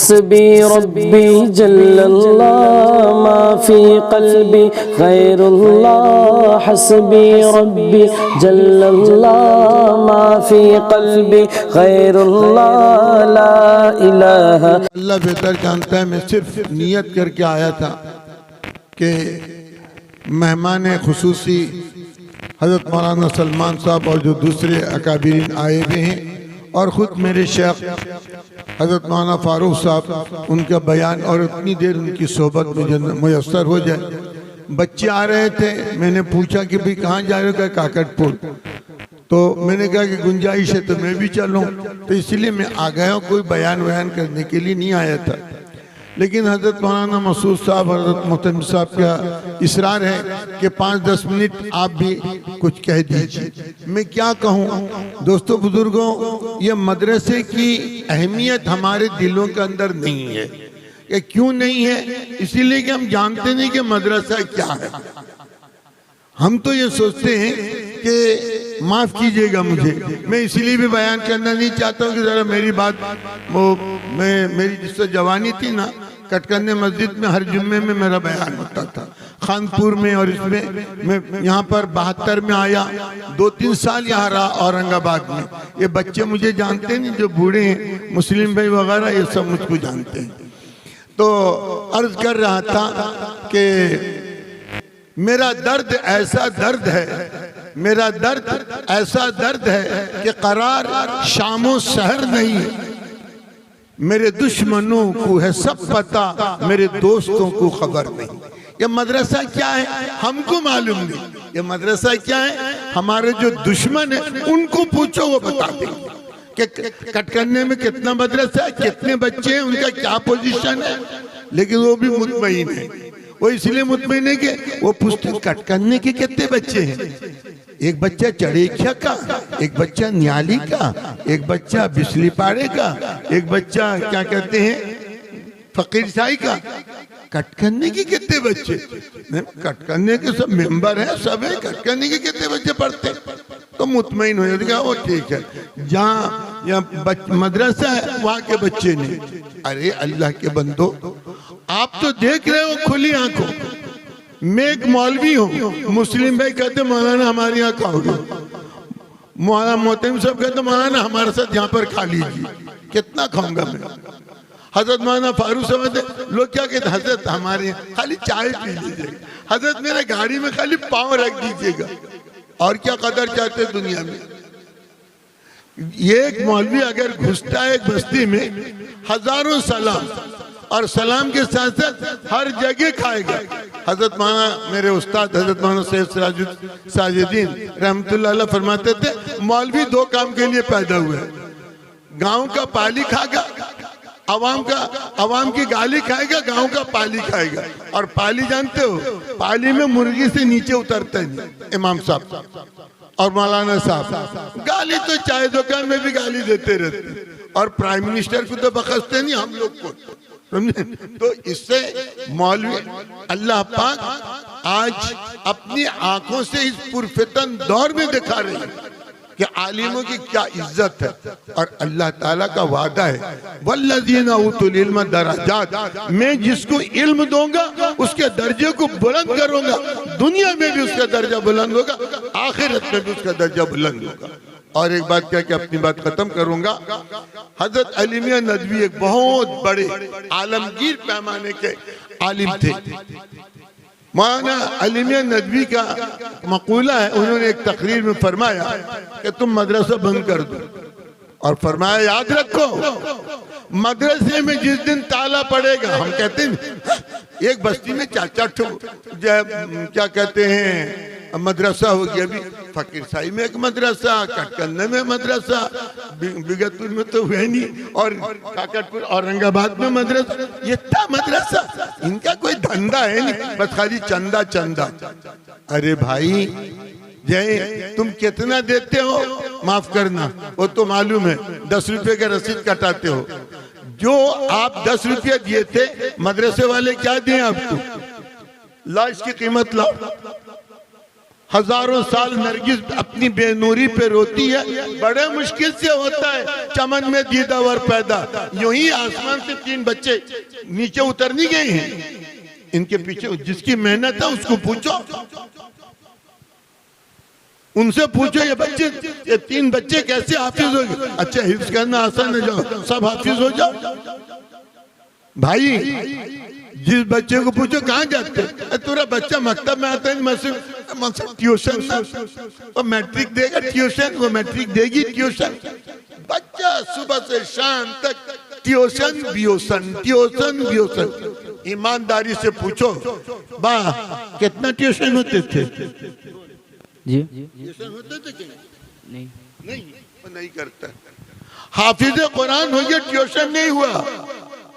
हस्बी रब्बी जल्लल्लाह मा फी क़ल्बी गैरुल्लाह हस्बी रब्बी जल्लल्लाह मा फी क़ल्बी गैरुल्लाह ला इलाहा। अल्लाह बेहतर जानता है। मैं सिर्फ नियत करके आया था कि मेहमान खुसूसी हज़रत मौलाना सलमान साहब और जो दूसरे अकाबिरीन आए हुए हैं और ख़ुद मेरे शेख हज़रत मौलाना फ़ारूक साहब, उनका बयान और उतनी देर उनकी सोहबत मुझे मुयस्सर हो जाए। बच्चे आ रहे थे, मैंने पूछा कि भाई कहाँ जा रहे हो? काकटपुर। तो मैंने कहा कि गुंजाइश है तो मैं भी चलूँ, तो इसलिए मैं आ गया हूँ। कोई बयान करने के लिए नहीं आया था, लेकिन हज़रत मौलाना मसूद साहब, हज़रत मोहतरम साहब का इसरार है कि 5-10 मिनट आप भी कुछ कह दीजिए। मैं क्या कहूँ दोस्तों बुजुर्गों, ये मदरसे की अहमियत हमारे दिलों के अंदर नहीं है। ये क्यों नहीं है? इसीलिए कि हम जानते नहीं कि मदरसा क्या है। हम तो ये सोचते हैं कि माफ़ कीजिएगा मुझे, मैं इसीलिए भी बयान करना नहीं चाहता हूँ कि ज़रा मेरी बात वो मेरी जिससे जवानी थी ना, कटकन्ने मस्जिद में हर जुम्मे में मेरा बयान होता था, खानपुर में। और इसमें मैं यहाँ पर 72 में आया, 2-3 साल यहाँ रहा औरंगाबाद में। ये बच्चे मुझे जानते नहीं, जो बूढ़े हैं मुस्लिम भाई वगैरह, ये सब मुझको जानते हैं। तो अर्ज कर रहा था कि मेरा दर्द ऐसा दर्द है, मेरा दर्द ऐसा दर्द है कि करार शामो सहर नहीं है। मेरे दुश्मनों को है सब पता, मेरे दोस्तों को खबर नहीं। ये मदरसा क्या है हमको मालूम नहीं। ये मदरसा क्या है, हमारे जो दुश्मन है उनको पूछो, वो बता देंगे कि कटकन्ने में कितना मदरसा है, कितने बच्चे हैं, उनका क्या पोजीशन है। लेकिन वो भी मुतमईन है। वो इसलिए मुतमईन है कि वो पूछते कटकन्ने के कितने बच्चे हैं। एक बच्चा चढ़ेखिया का, एक बच्चा न्याली का, एक बच्चा बिजली पाड़े का, एक बच्चा क्या कहते हैं फकीर शाही का। कटकन्ने के कितने बच्चे? कटकन्ने के सब मेंबर हैं, सब है। कटकन्ने के कितने बच्चे पढ़ते? तो मुतमईन हो जाएगा, वो ठीक है। जहाँ यहाँ मदरसा है वहाँ के बच्चे नहीं। अरे अल्लाह के बंदो, आप तो देख रहे हो खुली आंखों। मैं एक मौलवी हूँ, मुस्लिम भाई कहते मौलाना हमारे यहाँ खाओगे, मौलाना मोहतरम साहब कहते मौलाना हमारे साथ यहाँ पर खा लीजिए। कितना खाऊंगा मैं? हजरत मौलाना फारूक साहब लोग क्या कहते, हजरत हमारे यहाँ खाली चाय पी लीजिएगा, हजरत मेरे गाड़ी में खाली पाँव रख दीजिएगा। और क्या कदर चाहते दुनिया में? ये एक मौलवी अगर घुसता है एक बस्ती में, हजारों सलाम, और सलाम के साथ साथ हर जगह खाएगा। हजरत मौलाना मेरे उस्ताद हजरत मौलाना सैयद साजिदीन रहमतुल्लाह अलैह फरमाते थे, मौलवी 2 काम के लिए पैदा हुए हैं। गांव का पाली खाएगा, अवाम की गाली खाएगा, गांव का पाली खाएगा। और पाली जानते हो, पाली में मुर्गी से नीचे उतरते हैं इमाम साहब और मौलाना साहब। गाली तो चाय दुकान में भी गाली देते रहते, और प्राइम मिनिस्टर को तो बखसते नहीं, हम लोग को। तो इससे मौलवी अल्लाह पाक आज अपनी आंखों से इस पुरफितन दौर में दिखा रही है कि आलिमों की क्या इज्जत है। और अल्लाह ताला का वादा है, वल्लज़ीना उतुल इल्म दराजात, मैं जिसको इल्म दूंगा उसके दर्जे को बुलंद करूंगा। दुनिया में भी उसका दर्जा बुलंद होगा, आखिरत में भी उसका दर्जा बुलंद होगा। और एक बात क्या कि अपनी बात खत्म करूंगा। हजरत अली मियां नदवी एक बहुत बड़े आलमगीर पैमाने के आलिम थे। मौलाना अली मियां नदवी का मकूला है, उन्होंने एक तकरीर में फरमाया कि तुम मदरसा बंद कर दो, और फरमाया याद रखो मदरसे में जिस दिन ताला पड़ेगा, हम कहते हैं एक बस्ती में 4-4 क्या कहते हैं मदरसा हो गया। अभी फकीर साई में एक मदरसा, कटकन्ने में मदरसा, बिगतपुर में तो हुए नहीं, और काकटपुर औरंगाबाद में मदरसा। ये था मदरसा, इनका कोई धंधा है नहीं, बस खाली चंदा चंदा। अरे भाई जय तुम कितना देते हो, माफ करना वो तो मालूम है, 10 रुपए का रसीद कटाते हो। जो आप 10 रुपये दिए थे, मदरसे वाले क्या दिए आपको? ला इसकी कीमत लाओ। हजारों साल नरगिस अपनी बेनूरी पे रोती है, बड़े मुश्किल से होता है चमन में दीदावर पैदा। यूं ही आसमान से 3 बच्चे नीचे उतर नहीं गए हैं, इनके पीछे जिसकी मेहनत है उसको पूछो, उनसे पूछो ये 3 बच्चे कैसे हाफिज हो गए। अच्छा हिफ्ज करना आसान है, जाओ सब हाफिज हो जाओ। भाई जिस बच्चे को पूछो कहाँ जाते, तेरा बच्चा मकतब में आता है, ट्यूशन, वो मैट्रिक देगा ट्यूशन, वो मैट्रिक देगी ट्यूशन। बच्चा सुबह से शाम तक ट्यूशन ब्यूशन ट्यूशन ब्यूशन। ईमानदारी से पूछो बा कितना ट्यूशन होते थे जी? ट्यूशन होते थे कि नहीं? नहीं, वो नहीं करता। हाफिज कुरान हो गया, ट्यूशन नहीं हुआ।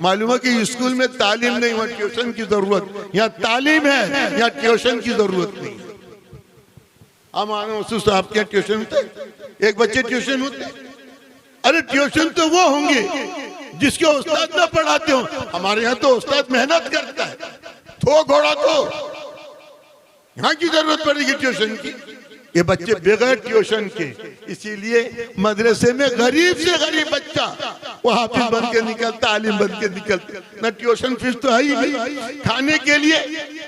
मालूम है कि स्कूल में तालीम नहीं हुआ, ट्यूशन की जरूरत। यहाँ तालीम है, यहाँ ट्यूशन की जरूरत नहीं। हम साहब के ट्यूशन होते, एक बच्चे ट्यूशन होते। अरे ट्यूशन तो वो होंगे जिसके उस्ताद ना पढ़ाते हो। हमारे यहाँ तो उस्ताद मेहनत करता है, थो घोड़ा तो यहाँ की जरूरत पड़ेगी ट्यूशन की। ये बच्चे बगैर ट्यूशन के, इसीलिए मदरसे में गरीब से गरीब बच्चा वो हाफिज बन के निकलता, आलिम बन के निकलता। न ट्यूशन फीस तो है ही नहीं। खाने के लिए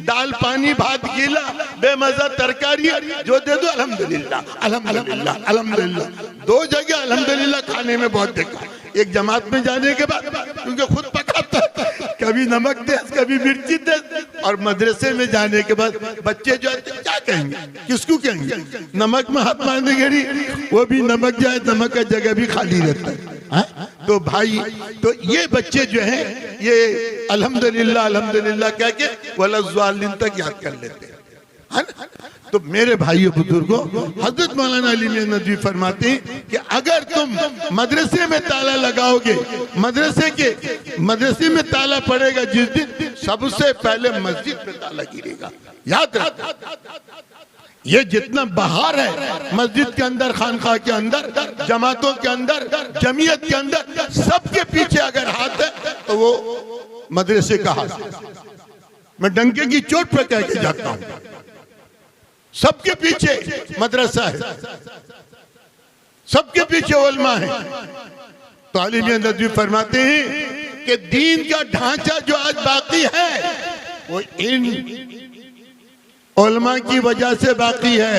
दाल पानी भात गीला बेमजा तरकारी जो दे दो अल्हम्दुलिल्लाह अल्हम्दुलिल्लाह अल्हम्दुलिल्लाह। 2 जगह अल्हम्दुलिल्लाह खाने में बहुत देखा। एक जमात में जाने के बाद क्योंकि खुद पकाता, कभी नमक दे कभी मिर्ची दे, और मदरसे में जाने के बाद बच्चे जो क्या कहेंगे, किसको कहेंगे? नमक में हाथ मारने गरी, वो भी नमक जाए, नमक का जगह भी खाली रहता है। तो भाई तो ये बच्चे जो हैं ये अल्हम्दुलिल्लाह अल्हम्दुलिल्लाह कह के वला ज़ालिम तक याद कर लेते हैं। तो मेरे भाइयों बुजुर्गों, हजरत मौलाना अली मियां नदवी फरमाते हैं कि अगर तुम मदरसे में ताला लगाओगे, मदरसे में ताला पड़ेगा जिस दिन, सबसे पहले मस्जिद में ताला गिरेगा। याद रखो, ये जितना बहार है मस्जिद के अंदर, खानका के अंदर, जमातों के अंदर, जमीयत के अंदर, सबके पीछे अगर हाथ है तो वो मदरसे का हाथ है। मैं डंके की चोट पर कह के जाता हूं, सबके पीछे मदरसा है, सबके पीछे उलमा है। तो अली मियां नदवी फरमाते हैं कि दीन का ढांचा जो आज बाकी है वो इन उलमा की वजह से बाकी है,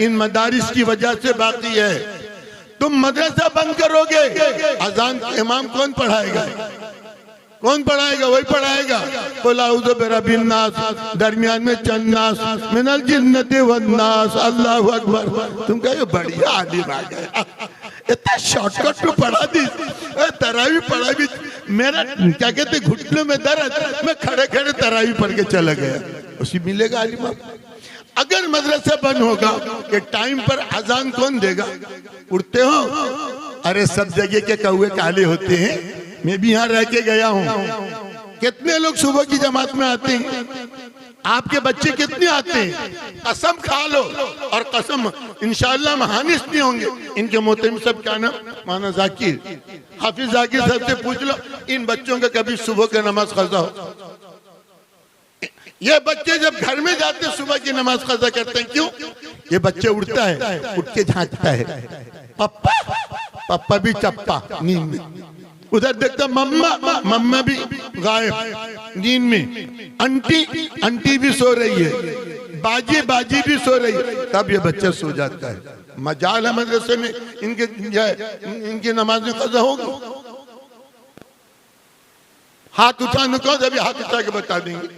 इन मदारिस की वजह से बाकी है। तुम मदरसा बंद करोगे, अजान इमाम कौन पढ़ाएगा? कौन पढ़ाएगा? वही पढ़ाएगा। कुलाउज़ु बिरब्बिन नास, दरमियान में चंद नास, मिनल जिन्नति वन नास, अल्लाहु अकबर। तुम कहो बढ़िया आलिम आ गया, इतना शॉर्टकट में पढ़ा दी, तरावी पढ़ा भी। मेरा क्या कहते घुटनों में दर्द, मैं खड़े खड़े तरावी पढ़ के चला गया, उसी मिलेगा आलिम। अगर मदरसा बंद होगा कि टाइम पर अजान कौन देगा? उठते हो? अरे सब जगह के कौवे काले होते हैं, मैं भी यहाँ रह के गया हूँ। कितने लोग सुबह की जमात में आते हैं? आपके बच्चे कितने आते हैं? कसम खा लो, और कसम इंशाअल्लाह महानिस नहीं होंगे। इनके मोहतरम सब क्या नाम? माना जाकिर, हाफिज जाकिर साहब से पूछ लो, इन बच्चों का कभी सुबह का नमाज कज़ा हो? ये बच्चे जब घर में जाते सुबह की नमाज कज़ा करते हैं, क्यों? ये बच्चे उठता है, उठ के झांकता है, पप्पा पप्पा भी चप्पा नींद में, उधर देखता मम्मा, मम्मा भी गायब नींद में, आंटी भी सो रही है, बाजी भी सो रही है, तब ये बच्चा सो जाता है। मजाल है मदरसे में इनकी नमाज में कज़ा होगा। हाथ उठाने को जब हाथ उठा के बता देंगे,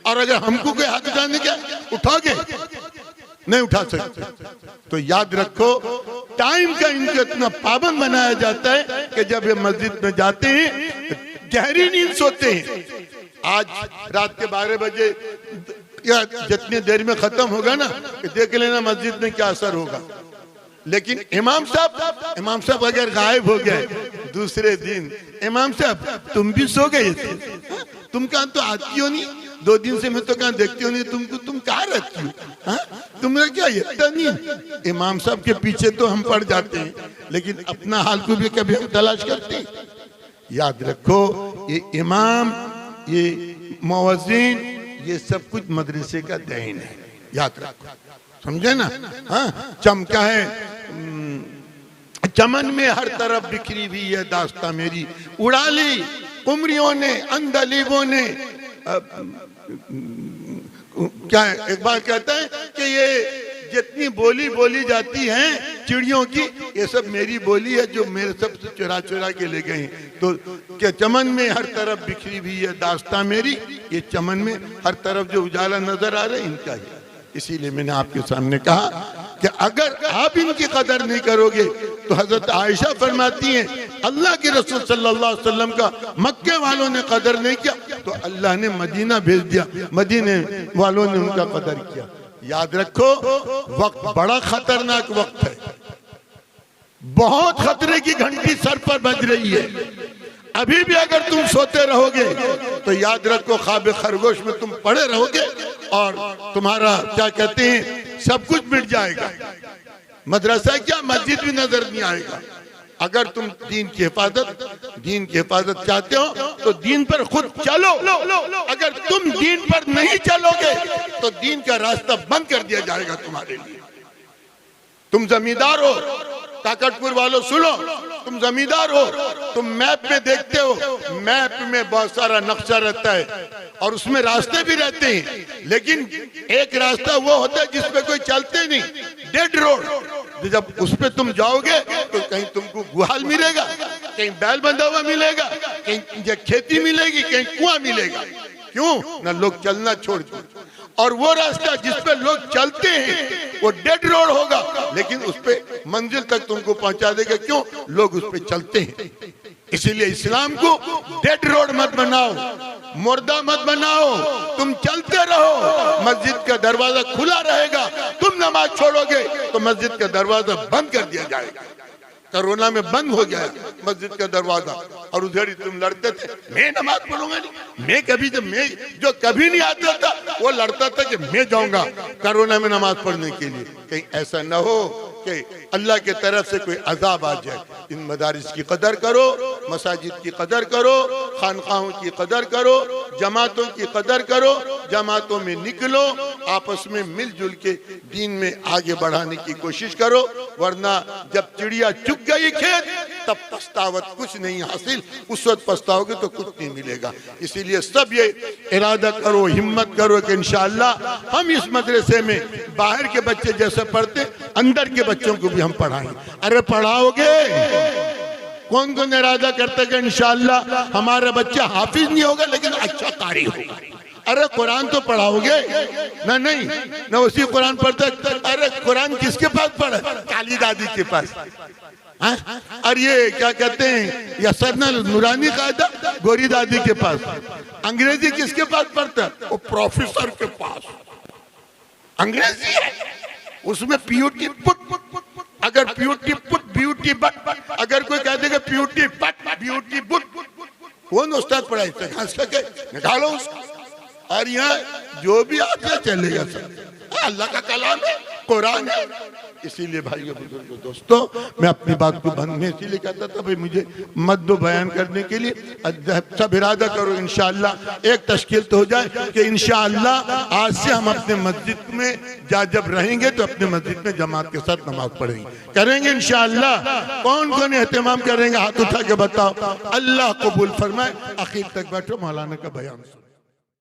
और अगर हमको कोई हाथ उठाने क्या उठाओगे? नहीं उठा सकते। तो याद रखो, टाइम का इनको इतना पाबंद बनाया जाता है कि जब ये मस्जिद में जाते हैं गहरी नींद सोते हैं। आज रात के 12 बजे या जितनी देर में खत्म होगा ना, देख लेना मस्जिद में क्या असर होगा। लेकिन इमाम साहब अगर गायब हो गए दूसरे दिन, इमाम साहब तुम भी सो गए थे, तुम कहाँ तो आती हो नहीं, 2 दिन से मैं तो कहाँ देखती हो नहीं तुमको, तुम कहाँ रहती हो? तुम्हें क्या इतना नहीं? इमाम साहब के पीछे तो हम पड़ जाते हैं, लेकिन अपना हाल को भी कभी हम तलाश करते हैं। याद रखो, ये इमाम, ये मुअज्जिन, ये सब कुछ मदरसे का देन है। याद रखो, समझे ना? हाँ, चमका है चमन में हर तरफ बिखरी हुई है दास्तां मेरी, उड़ा ली कुमरियों ने अंधलीबों ने। क्या है? एक बार कहता है कि ये जितनी बोली बोली जाती है चिड़ियों की, ये सब मेरी बोली है जो मेरे सबसे चुरा चुरा के ले गए। तो क्या चमन में हर तरफ बिखरी हुई है दास्तां मेरी, ये चमन में हर तरफ जो उजाला नजर आ रहा है इनका ही। इसीलिए मैंने आपके सामने कहा कि अगर आप इनकी कदर नहीं करोगे तो हजरत आयशा फरमाती हैं अल्लाह के रसूल सल्लल्लाहु अलैहि वसल्लम का मक्के वालों ने कदर नहीं किया तो अल्लाह ने मदीना भेज दिया, मदीने वालों ने उनका कदर किया। याद रखो, वक्त बड़ा खतरनाक वक्त है, बहुत खतरे की घंटी सर पर बज रही है। अभी भी अगर तुम सोते रहोगे तो याद रखो ख्वाब खरगोश में तुम पड़े रहोगे और तुम्हारा क्या कहते हैं सब कुछ मिट जाएगा। मदरसा क्या, मस्जिद भी नजर नहीं आएगा। अगर तुम दीन की हिफाजत चाहते हो तो दीन पर खुद चलो। अगर तुम दीन पर नहीं चलोगे तो दीन का रास्ता बंद कर दिया जाएगा तुम्हारे लिए। तुम जमींदार हो, काकटपुर वालों सुनो, तुम जमींदार हो, तुम मैप में देखते हो, मैप में बहुत सारा नक्शा रहता है और उसमें रास्ते भी रहते हैं, लेकिन एक रास्ता वो होता है जिसपे कोई चलते नहीं, डेड रोड। जब उस पे तुम जाओगे तो कहीं तुमको गुहाल मिलेगा, कहीं बैल बंधा हुआ मिलेगा, कहीं खेती मिलेगी, कहीं कुआं मिलेगा। क्यों ना लोग चलना छोड़ दो। और वो रास्ता जिस पे लोग चलते हैं वो डेड रोड होगा, लेकिन उस पे मंजिल तक तुमको पहुंचा देगा। क्यों? लोग उस पे चलते हैं। इसीलिए इस्लाम को डेड रोड मत बनाओ, मुर्दा मत बनाओ, तुम चलते रहो। मस्जिद का दरवाजा खुला रहेगा, तुम नमाज छोड़ोगे तो मस्जिद का दरवाजा बंद कर दिया जाएगा। कोरोना में बंद हो गया मस्जिद का दरवाजा और उधर ही तुम लड़ते थे, मैं नमाज पढ़ूंगा नहीं, मैं कभी जो कभी नहीं आता था वो लड़ता था कि मैं जाऊंगा कोरोना में नमाज पढ़ने के लिए। कहीं ऐसा न हो कि अल्लाह के तरफ से कोई अजाब आ जाए। इन मदारिस की कदर करो, मसाजिद की कदर करो, खानकाहों की कदर करो, जमातों की कदर करो, जमातों में निकलो, आपस में मिलजुल के दीन में आगे बढ़ाने की कोशिश करो। वरना जब चिड़िया चुग गई खेत तब पछतावत कुछ नहीं हासिल, उस वक्त पछताओगे तो कुछ नहीं मिलेगा। इसीलिए सब ये इरादा करो, हिम्मत करो कि इंशाअल्लाह हम इस मदरसे में बाहर के बच्चे जैसे पढ़ते अंदर के बच्चों को भी हम पढ़ाएंगे। अरे पढ़ाओगे? कौन कौन इरादा करते कि इंशाअल्लाह हमारा बच्चा हाफिज नहीं होगा लेकिन अच्छा कारी होगा? अरे कुरान तो पढ़ाओगे ना? नहीं ना, उसी कुरान पढ़ता। अरे कुरान किसके पास पढ़ा? काली दादी के पास। और ये क्या कहते हैं यसरना नूरानी कायदा गोरी दादी के पास। अंग्रेजी किसके पास पढ़ता? वो प्रोफेसर के पास अंग्रेजी है, उसमें पीयूटी पुट, अगर पीयूटी पुट ब्यूटी बट, अगर कोई कह देगा पीयूटी बट ब्यूटी बुट, कौन उस्ताद पढ़ाई घास के निकालो उसको। और यहाँ जो भी आता चलेगा सब अल्लाह का कलाम है, कुरान है। इसीलिए भाइयों बुजुर्गों दोस्तों, मैं अपनी बात को बंद इसीलिए कहता था भाई मुझे मद्दो बयान करने के लिए सब इरादा करो इंशाअल्लाह एक तश्कील तो हो जाए कि इंशाअल्लाह आज से हम अपने मस्जिद में जब रहेंगे तो अपने मस्जिद में जमात के साथ नमाज पढ़ेंगे, करेंगे इंशाअल्लाह। कौन कौन एहतमाम करेंगे? हाथ उठा के बताओ। अल्लाह कबूल फरमाए। आखिर तक बैठो, मौलाना का बयान सुनो।